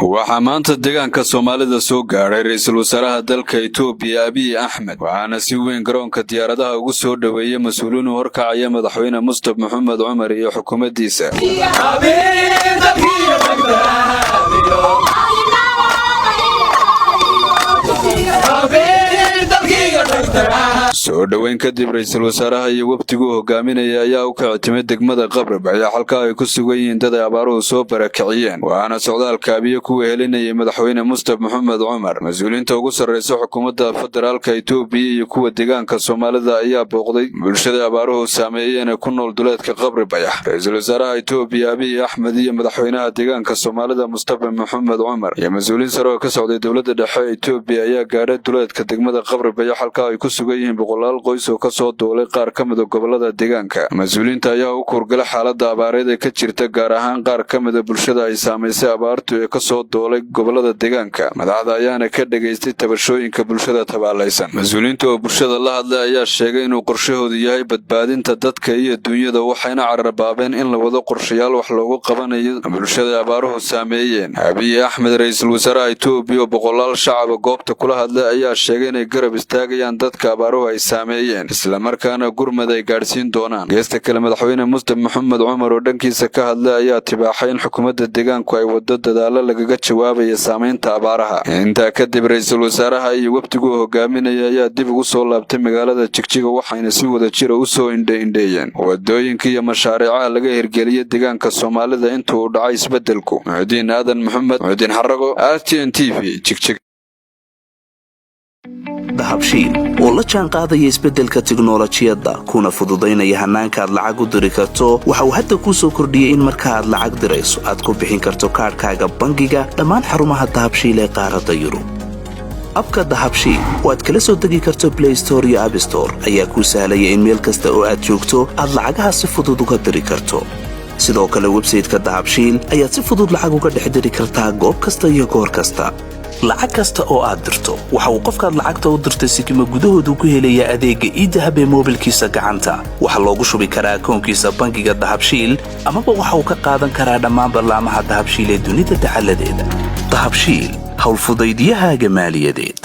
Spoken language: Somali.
waxaa maanta deegaanka Soomaalida soo gaaray ra'iisul wasaaraha dalka Itoobiya Abiy Ahmed waxaana si weyn garoonka diyaaradaha ugu soo dhaweeyay mas'uuliin horkacaya madaxweyne Mustafa Mohamed Umar iyo xukuumaddiisa. soo dhaweyn kadib ra'iisul wasaaraha iyo wafdigu hogaaminaya ayaa u kactimay degmada Qabrab ayaa halka ay ku sugan yihiin dad abaaruhu soo barakiciyeen waxaana socdaalka Abiy ku wehelinayay madaxweyne Mustafa Mohamed Umar mas'uuliinta ugu sarreysa xukuumadda federaalka Itoobiya iyo kuwa deegaanka Soomaalida ayaa booqday bulshada abaaruhu saameeyeen ku nool duleedka Qabrab ra'iisul wasaaraha Itoobiya Abiy Ahmed iyo madaxweynaha deegaanka Soomaalida Mustafa Mohamed Umar iyo mas'uuliin sare oo ka socday dawladda dhexe Itoobiya ayaa gaaray duleedka degmada Qabrab halka ay ku sugan yihiin boqolaal qoys oo ka soo doolay qaar ka mid ah gobolada deegaanka mas'uuliinta ayaa u kurgala xaaladda abaareed ee ka jirta gaar ahaan qaar ka mid ah bulshada ay saameysay abaartu ee ka soo doolay gobolada deegaanka madaxda ayaana ka dhageystay tabashooyinka bulshada tabaalaysan mas'uuliinta oo bulshada la hadlay ayaa sheegay inuu qorshahoodu yahay badbaadinta dadka iyo dunyada waxayna carrabaabeen in la wado qorshayaal wax loogu qabanayo bulshada abaaruhu saameeyeen Abiy Ahmed ra'iisul wasaaraha Itoobiya boqolaal shacab goobta kula hadlay ayaa sheegay inay garab istaagayaan dadka abaaruhu ay saameeyeen isla markaana gurmad ay gaarsiin doonaan geesta kale madaxweyne Mustafa Mohamed Umar oo dhankiisa ka hadlay ayaa tibaaxay in xukuumadda deegaanku ay wado dadaalo lagaga jawaabayo saameynta abaaraha inta kadib ra'iisul wasaaraha iyo wafdigu hogaaminaya ayaa dib ugu soo laabtay magaalada Jigjiga waxayna si wada jir u soo indheeyeen wadooyinka iyo mashaariicaha laga hirgeliyay deegaanka Soomaalida intuu u dhacay isbedelku Muxudiin Aadan Maxamed Muxudiin Xarago RTN TV Jigjiga dahabshiil oo la jaan qaadaya isbeddelka tiknoolajiyadda kuna fududaynaya hannaanka aad lacag u diri karto waxa uu hadda kuu soo kordhiyey in marka aad lacag dirayso aad ku bixin karto kaadhkaaga bangiga dhammaan xarumaha dahabshiil ee qaaradda Yurub abka dahabshiil oo aad kala soo degi karto Play Store iyo App Store ayaa kuu sahlaya in meel kasta oo aad joogto aad lacagaha si fudud uga diri karto sidoo kale website-ka dahabshiil ayaad si fudud lacag uga dhex diri kartaa goob kasta iyo goor kasta lacag kasta oo aad dirto waxa uu qofkaad lacagta u dirtay sikimo gudahoodu ku helayaa adeegga e-dahab ee moobilkiisa gacanta waxa loogu shubi karaa akoonkiisa bangiga dahabshiil amaba waxa uu ka qaadan karaa dhammaan barnaamijyada dahabshiil ee dunida dacaladeeda dahabshiil hawl fudaydiyahaaga maaliyadeed